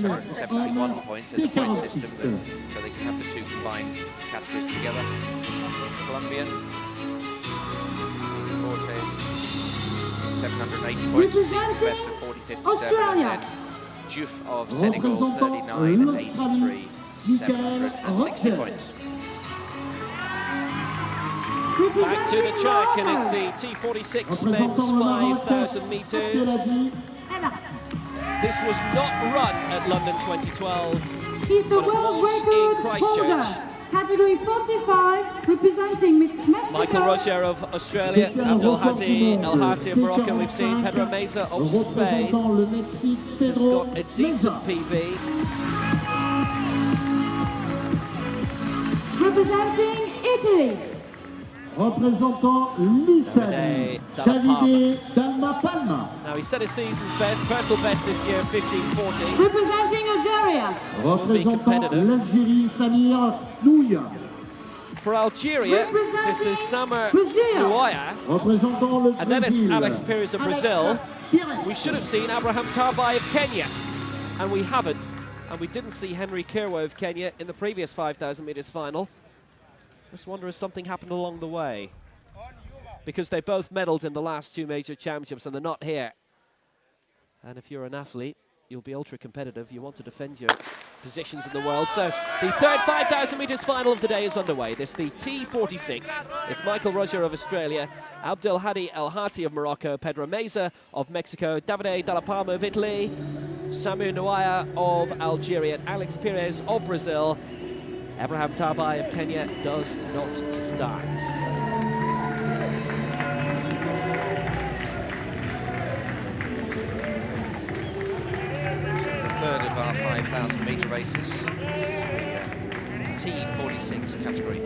171 points. There's a point system that, so they can have the two combined categories together. Colombian, Cortez, 780 points, season's best of 40.57, and then Diouf of Senegal, 39.83, 760 points. Back to the track, and it's the T46 men's 5,000 metres. This was not run at London 2012, He's the but it world was in record Christchurch. holder. Category 45, representing Mexico. Michael Roeger of Australia, Abdelhadi, Harti of Morocco. We've seen Pedro Meza of Spain, who's got a decent PB. Representing Italy. Représentant l'Italie, Davide, Dalla, Palma. Now he set his season's best, personal best this year, 15:40. Representing Algeria. Représentant l'Algérie, Samir, Nouioua. For Algeria, this is Samir, Nouioua, Représentant le and then it's Brésil. Alex Pires of Brazil. We should have seen Abraham Tarbei of Kenya, and we haven't. And we didn't see Henry Kirwa of Kenya in the previous 5,000 metres final. Just wonder if something happened along the way, because they both medalled in the last two major championships and they're not here. And if you're an athlete, you'll be ultra competitive. You want to defend your positions in the world. So the third 5,000 metres final of the day is underway. This is the T46. It's Michael Roeger of Australia, Abdelhadi Harti of Morocco, Pedro Meza of Mexico, Davide Dalla of Italy, Samir Nouioua of Algeria, and Alex Pires of Brazil. Abraham Tarbei of Kenya does not start. Third of our 5,000 metre races. This is the T46 category.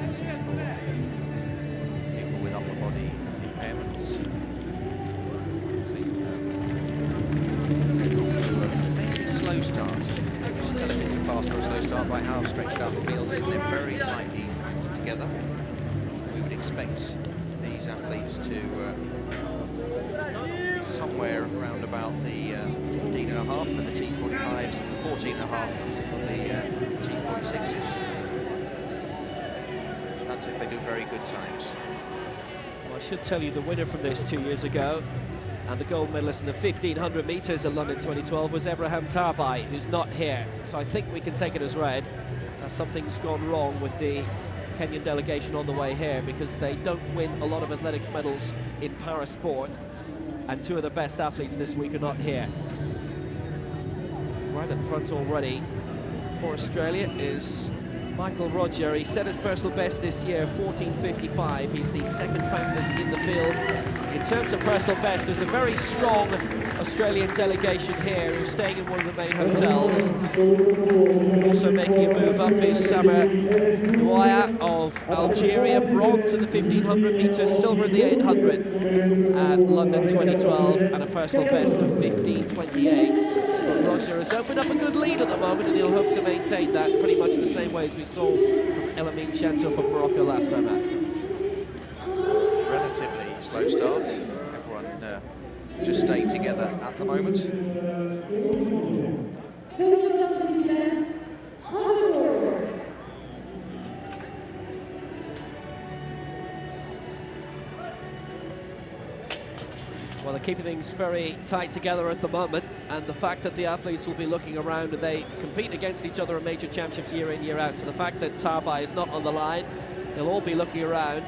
This is for people with upper body impairments. To a fairly slow start. You can tell if it's a fast or a slow start by how stretched out the field is, and they're very tightly packed together. We would expect these athletes to somewhere around about the 15.5 for the T45s and the 14.5 for the T46s. That's if they do very good times. Well, I should tell you the winner from this 2 years ago and the gold medalist in the 1,500 metres at London 2012 was Abraham Tarbei, who's not here. So I think we can take it as read. Something's gone wrong with the Kenyan delegation on the way here, because they don't win a lot of athletics medals in para sport. And two of the best athletes this week are not here. Right at the front already for Australia is Michael Roeger. He set his personal best this year, 14:55. He's the second fastest in the field. In terms of personal best, there's a very strong Australian delegation here who's staying in one of the main hotels. Also making a move up is Samir Nouioua of Algeria, bronze at the 1,500 metres, silver in the 800 at London 2012, and a personal best of 15:28. But Roeger has opened up a good lead at the moment, and he'll hope to maintain that pretty much in the same way as we saw from Elamin Chanto from Morocco last time out. It's a relatively slow start. Everyone just staying together at the moment. Well, they're keeping things very tight together at the moment, and the fact that the athletes will be looking around and they compete against each other in major championships year in, year out. So the fact that Tarbei is not on the line, they'll all be looking around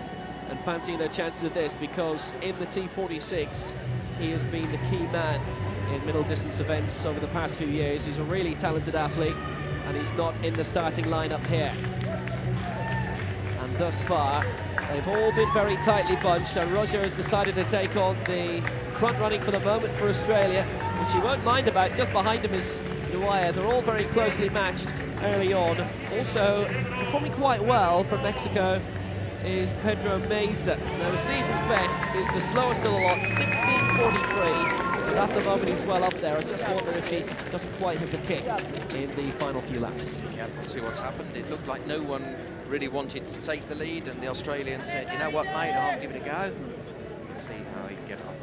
and fancying their chances of this, because in the T46, he has been the key man in middle distance events over the past few years. He's a really talented athlete, and he's not in the starting lineup here. And thus far, they've all been very tightly bunched, and Roeger has decided to take on the front running for the moment for Australia, which he won't mind about. Just behind him is Nouioua. They're all very closely matched early on. Also performing quite well from Mexico is Pedro Meza. Now his season's best is the slowest of the lot, 16:43. But at the moment he's well up there. I just wonder if he doesn't quite hit the kick in the final few laps. Yeah, we'll see what's happened. It looked like no one really wanted to take the lead, and the Australian said, you know what, mate, I'll give it a go. Let's see how he can get on.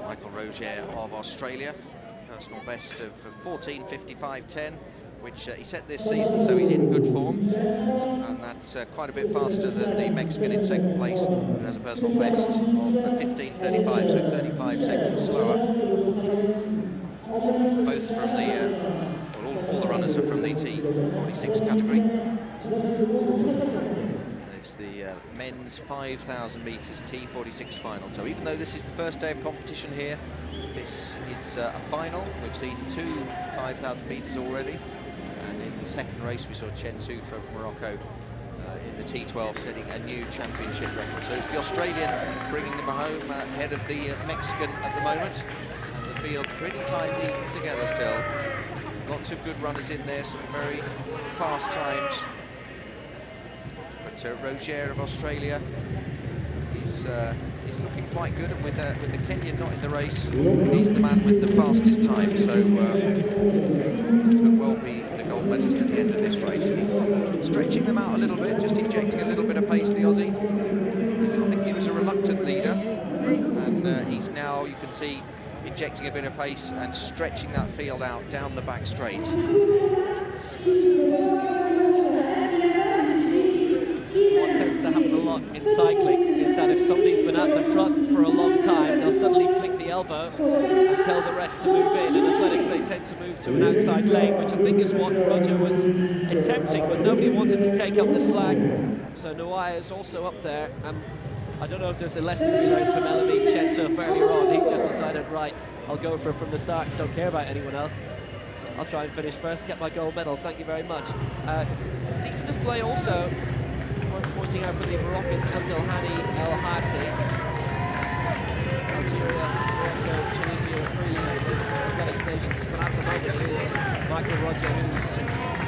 Michael Roeger of Australia, personal best of 14:55.10, which he set this season, so he's in good form, and that's quite a bit faster than the Mexican in second place, who has a personal best of 15:35, so 35 seconds slower. Both from the, well, all the runners are from the T46 category. It's the men's 5,000 metres T46 final. So even though this is the first day of competition here, this is a final. We've seen 2 5,000 metres already. And in the second race, we saw Chentu from Morocco in the T12 setting a new championship record. So it's the Australian bringing them home ahead of the Mexican at the moment. And the field pretty tightly together still. Lots of good runners in there, some very fast times. But Roeger of Australia is looking quite good, and with the Kenyan not in the race, he's the man with the fastest time, so could well be the gold medalist at the end of this race. He's stretching them out a little bit, just injecting a little bit of pace, the Aussie. I think he was a reluctant leader, and he's now, you can see, injecting a bit of pace and stretching that field out down the back straight. What tends to happen a lot in cycling is that if somebody's been at the front for a long time, they'll suddenly flick the elbow and tell the rest to move in. In athletics, they tend to move to an outside lane, which I think is what Roeger was attempting, but nobody wanted to take up the slack. So Nouioua is also up there. I don't know if there's a lesson to be learned from Chentu earlier on. He just decided, right, I'll go for it from the start, don't care about anyone else. I'll try and finish first, get my gold medal, thank you very much. Decent display also, worth pointing out for the Moroccan Abdelhadi Harti. Algeria, Morocco, Tunisia are really this athletics nations, but at the moment it is Michael Roeger who's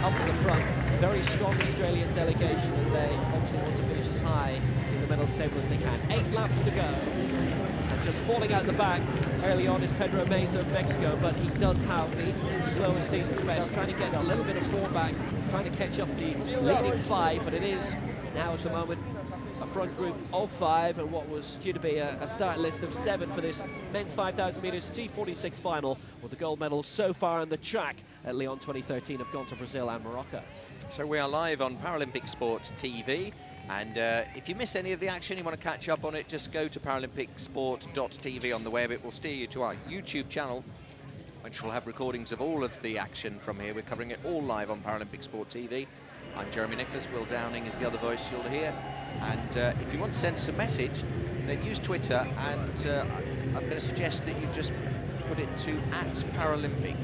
up in the front. Very strong Australian delegation, and they obviously want to finish as high in the medals table as they can. 8 laps to go, and just falling out the back early on is Pedro Meza of Mexico, but he does have the slowest season's best, trying to get a little bit of form back, trying to catch up the leading 5, but it is now at the moment a front group of 5, and what was due to be a start list of 7 for this men's 5,000 metres T46 final, with the gold medals so far on the track at Lyon 2013 have gone to Brazil and Morocco. So we are live on Paralympic Sport TV, and if you miss any of the action, you want to catch up on it, just go to paralympicsport.tv on the web. It will steer you to our YouTube channel, which will have recordings of all of the action from here. We're covering it all live on Paralympic Sport TV. I'm Jeremy Nicholas. Will Downing is the other voice you'll hear. And if you want to send us a message, then use Twitter, and I'm going to suggest that you just put it to @Paralympic,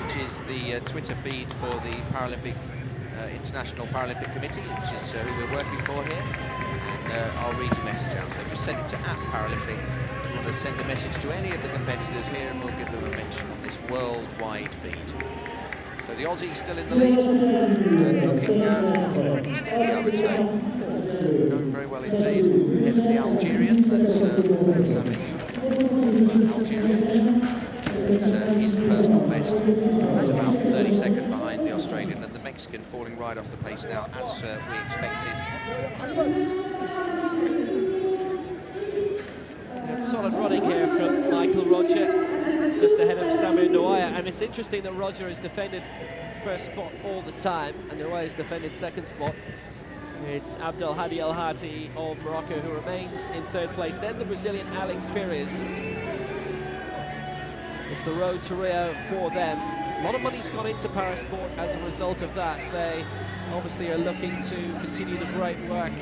which is the Twitter feed for the Paralympic International Paralympic Committee, which is who we're working for here. And I'll read your message out. So just send it to @Paralympic. If you want to send a message to any of the competitors here, and we'll give them a mention on this worldwide feed. So the Aussie's still in the lead, and looking pretty steady, I would say. Going very well indeed. Ahead of the Algerian, that's Samir, Algeria. It's his personal best. That's about 30 seconds behind the Australian, and the Mexican falling right off the pace now, as we expected. Solid running here from Michael Roeger, just ahead of Samir Nouioua, and it's interesting that Roeger has defended first spot all the time, and Nouioua has defended second spot. It's Abdelhadi Harti of Morocco who remains in third place. Then the Brazilian Alex Pires. It's the road to Rio for them. A lot of money's gone into Parasport as a result of that. They obviously are looking to continue the great work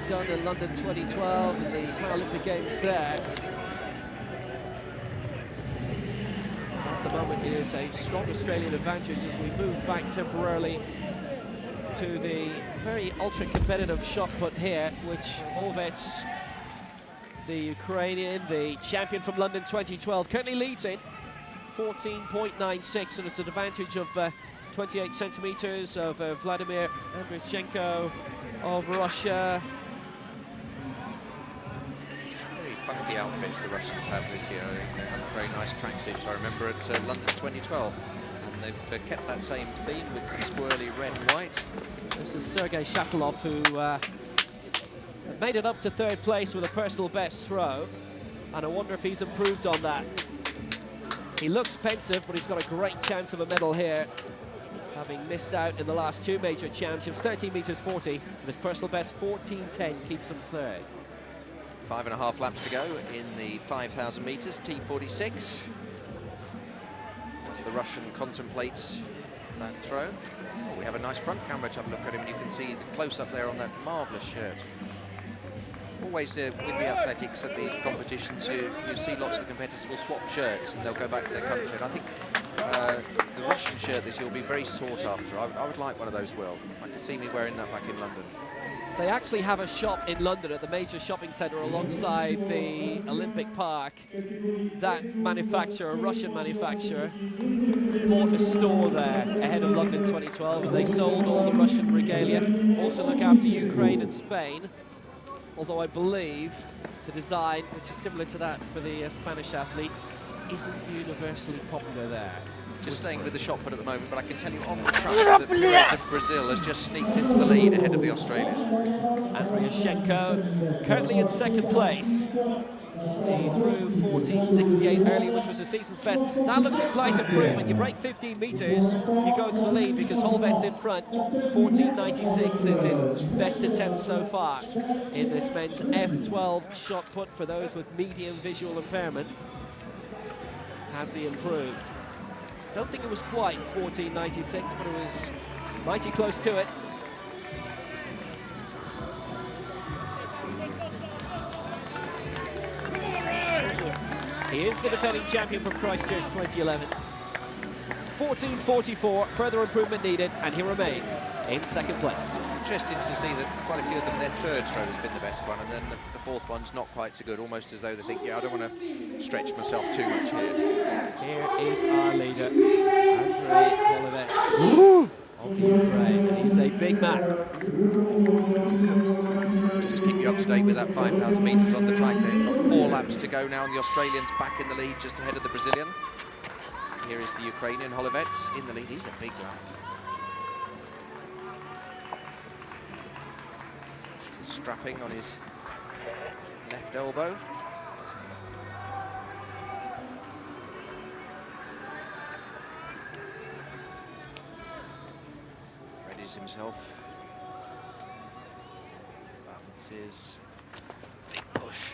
done in London 2012 and the Paralympic Games there. At the moment it is a strong Australian advantage as we move back temporarily to the very ultra-competitive shot put here, which Ovets, the Ukrainian, the champion from London 2012, currently leads in 14.96, and it's an advantage of 28 centimeters of Vladimir Andreychenko of Russia. Very funky outfits the Russians have this year. They had very nice tracksuits, I remember, at London 2012. And they've kept that same theme with the swirly red and white. This is Sergei Shaklov, who made it up to third place with a personal best throw. and I wonder if he's improved on that. He looks pensive, but he's got a great chance of a medal here, having missed out in the last 2 major championships. 13 meters 40, and his personal best 14.10 keeps him third. 5.5 laps to go in the 5,000 meters, T46. As the Russian contemplates that throw. Oh, we have a nice front camera to have a look at him, and you can see the close-up there on that marvellous shirt. Always with the athletics at these competitions, you see lots of the competitors will swap shirts and they'll go back to their country. And I think the Russian shirt this year will be very sought after. I would like one of those, Will. I could see me wearing that back in London. They actually have a shop in London at the major shopping centre alongside the Olympic Park. That manufacturer, a Russian manufacturer, bought a store there ahead of London 2012, and they sold all the Russian regalia. Also look after Ukraine and Spain, although I believe the design, which is similar to that for the Spanish athletes, isn't universally popular there. Just staying with the shot put at the moment, but I can tell you on the track that Pires of Brazil has just sneaked into the lead ahead of the Australian. Andriushenko currently in second place. He threw 14.68 early, which was the season's best. That looks a slight improvement. You break 15 metres, you go to the lead because Holvet's in front. 14.96 is his best attempt so far in this men's F12 shot put for those with medium visual impairment. Has he improved? Don't think it was quite 14.96, but it was mighty close to it. He is the defending champion from Christchurch 2011. 14.44, further improvement needed, and he remains in second place. Interesting to see that quite a few of them, their third throw has been the best one, and then the fourth one's not quite so good, almost as though they think, yeah, I don't want to stretch myself too much here. Here is our leader, Andrei Holvet of Ukraine, and he's a big man. Just to keep you up to date with that 5,000 metres on the track, they've got 4 laps to go now, and the Australians back in the lead just ahead of the Brazilian. Here is the Ukrainian, Holvet in the lead. He's a big lad. It's a strapping on his left elbow. Readies himself. Balances. Big push.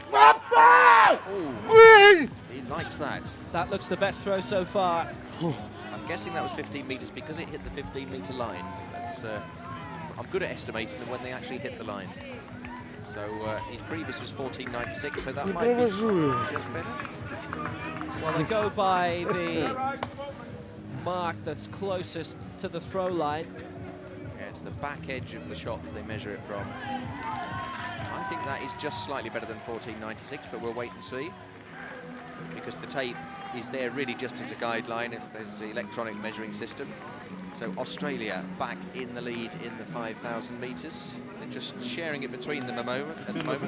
Oh, he likes that. That looks the best throw so far. I'm guessing that was 15 metres because it hit the 15-metre line. That's, I'm good at estimating them when they actually hit the line. So his previous was 14.96, so that might be just better. Well, they go by the mark that's closest to the throw line. Yeah, it's the back edge of the shot that they measure it from. I think that is just slightly better than 14.96, but we'll wait and see. Because the tape is there really just as a guideline, and there's the electronic measuring system. So Australia back in the lead in the 5,000 metres. They're just sharing it between them at the moment. To Michael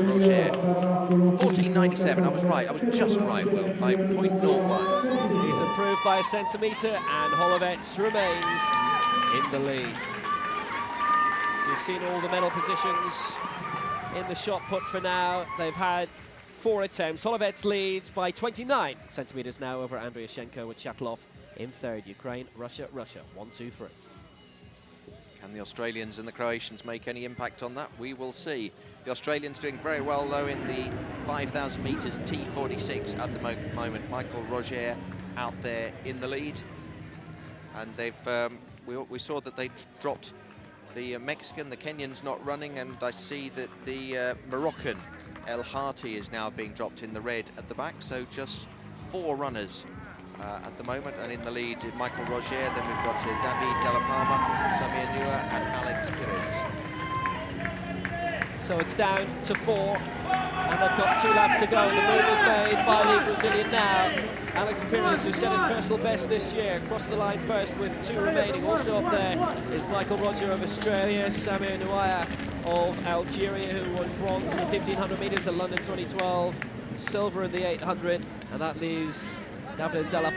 Roeger. 14.97, I was right, I was just right, Will, by 0.01. He's improved by a centimetre, and Holvet remains in the lead. So you've seen all the medal positions in the shot put for now. They've had 4 attempts. Holvet leads by 29 centimetres now over Andriushenko, with Chatlov in third. Ukraine, Russia, 1, 2, 3. Can the Australians and the Croatians make any impact on that? We will see. The Australians doing very well, though, in the 5,000 metres T46 at the moment. Michael Roeger out there in the lead. And they've we saw that they dropped the Mexican, the Kenyans not running, and I see that the Moroccan, Harti, is now being dropped in the red at the back. So just 4 runners at the moment, and in the lead Michael Roeger. Then we've got Davide, Dalla, Samir, Nouioua, and Alex Pires. So it's down to 4, and they've got 2 laps to go. The move is made by the Brazilian now. Alex Pires, who set his personal best this year, crossed the line first with 2 remaining. Also up there is Michael Roeger of Australia, Samir Nouioua of Algeria, who won bronze in the 1,500 metres at London 2012, silver in the 800, and that leaves Davide Dalla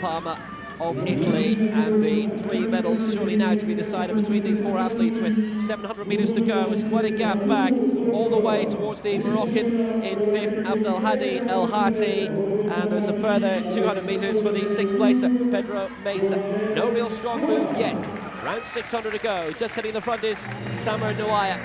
of Italy, and the 3 medals surely now to be decided between these 4 athletes with 700 metres to go. It's quite a gap back all the way towards the Moroccan in 5th, Abdelhadi El Harti, and there's a further 200 metres for the 6th placer, Pedro Meza. No real strong move yet. Around 600 to go. Just hitting the front is Samir Nouioua,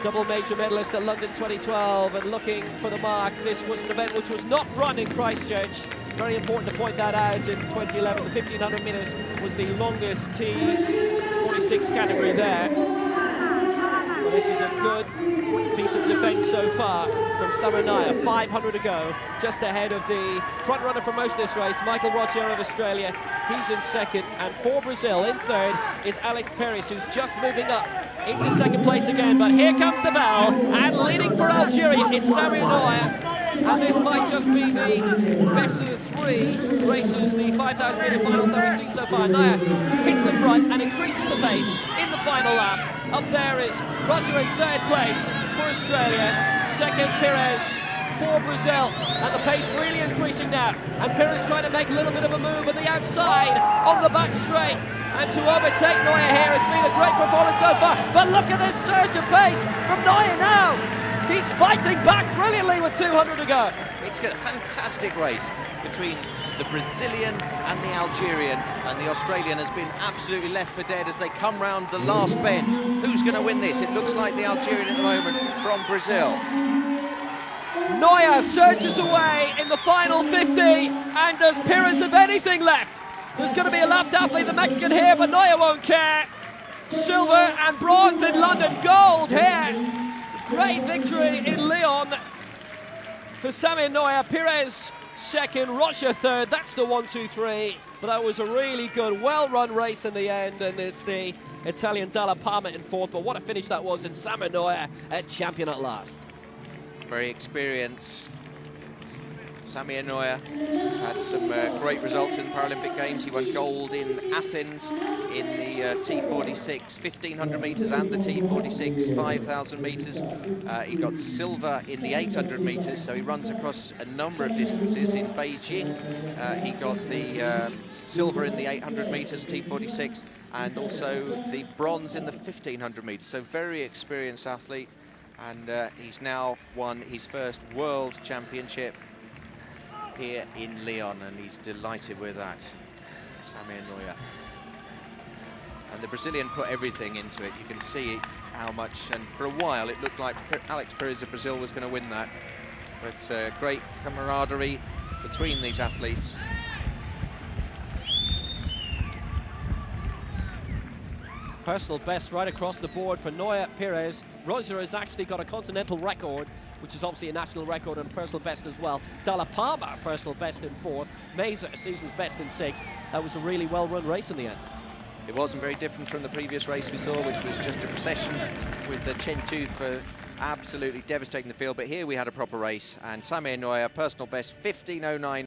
double major medalist at London 2012, and looking for the mark. This was an event which was not run in Christchurch. Very important to point that out. In 2011, the 1500 metres was the longest T46 category there. Well, this is a good piece of defence so far from Samir Nouioua. 500 to go, just ahead of the front runner for most of this race, Michael Roeger of Australia. He's in 2nd, and for Brazil in 3rd is Pires, who's just moving up into 2nd place again. But here comes the bell, and leading for Algeria, it's Samir Nouioua. And this might just be the best of the 3 races, the 5,000 metre finals that we've seen so far. Nouioua hits the front and increases the pace in the final lap. Up there is Roeger in 3rd place for Australia, 2nd Pires for Brazil, and the pace really increasing now. And Pires trying to make a little bit of a move on the outside on the back straight. And to overtake Nouioua here has been a great performance so far. But look at this surge of pace from Nouioua now. He's fighting back brilliantly with 200 to go. It's got a fantastic race between the Brazilian and the Algerian, and the Australian has been absolutely left for dead as they come round the last bend. Who's going to win this? It looks like the Algerian at the moment from Brazil. Nouioua surges away in the final 50, and does Pires have anything left? There's going to be a lapped athlete, the Mexican here, but Nouioua won't care. Silver and bronze in London, gold here. Great victory in Lyon for Samir Nouioua. Pires 2nd, Roeger 3rd. That's the 1-2-3. But that was a really good, well-run race in the end, and it's the Italian Dalla Palma in 4th. But what a finish that was, and Samir Nouioua a champion at last. Very experienced Samir Nouioua has had some great results in the Paralympic Games. He won gold in Athens in the T46 1500 metres and the T46 5000 metres. He got silver in the 800 metres, so he runs across a number of distances. In Beijing, he got the silver in the 800 metres T46, and also the bronze in the 1500 metres. So very experienced athlete, and he's now won his first World Championship here in Lyon, and he's delighted with that, Samir Nouioua. And the Brazilian put everything into it. You can see how much, and for a while it looked like Pires of Brazil was going to win that. But great camaraderie between these athletes. Personal best right across the board for Nouioua. Pires. Roeger has actually got a continental record, which is obviously a national record, and personal best as well. Dalla Palma, personal best in 4th. Meza, season's best in 6th. That was a really well-run race in the end. It wasn't very different from the previous race we saw, which was just a procession with the Chen for absolutely devastating the field. But here we had a proper race, and Samir Nouioua, personal best 15:09.